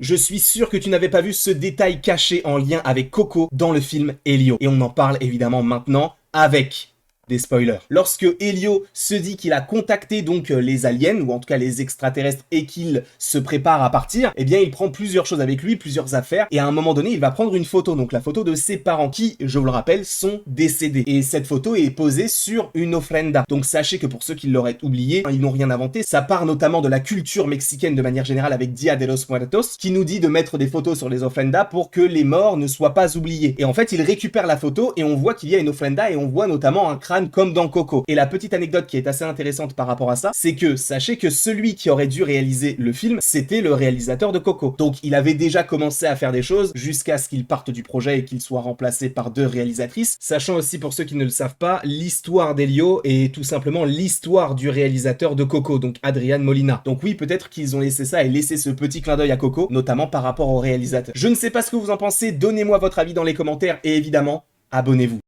Je suis sûr que tu n'avais pas vu ce détail caché en lien avec Coco dans le film Elio. Et on en parle évidemment maintenant avec des spoilers. Lorsque Elio se dit qu'il a contacté donc les aliens, ou en tout cas les extraterrestres, et qu'il se prépare à partir, eh bien il prend plusieurs choses avec lui, plusieurs affaires, et à un moment donné il va prendre une photo, donc la photo de ses parents qui, je vous le rappelle, sont décédés. Et cette photo est posée sur une ofrenda. Donc sachez que pour ceux qui l'auraient oublié, ils n'ont rien inventé, ça part notamment de la culture mexicaine de manière générale avec Dia de los Muertos, qui nous dit de mettre des photos sur les ofrendas pour que les morts ne soient pas oubliés. Et en fait il récupère la photo et on voit qu'il y a une ofrenda et on voit notamment un crâne comme dans Coco. Et la petite anecdote qui est assez intéressante par rapport à ça, c'est que sachez que celui qui aurait dû réaliser le film, c'était le réalisateur de Coco. Donc il avait déjà commencé à faire des choses jusqu'à ce qu'il parte du projet et qu'il soit remplacé par deux réalisatrices. Sachant aussi pour ceux qui ne le savent pas, l'histoire d'Elio est tout simplement l'histoire du réalisateur de Coco, donc Adrian Molina. Donc oui, peut-être qu'ils ont laissé ça et laissé ce petit clin d'œil à Coco, notamment par rapport au réalisateur. Je ne sais pas ce que vous en pensez, donnez-moi votre avis dans les commentaires et évidemment, abonnez-vous.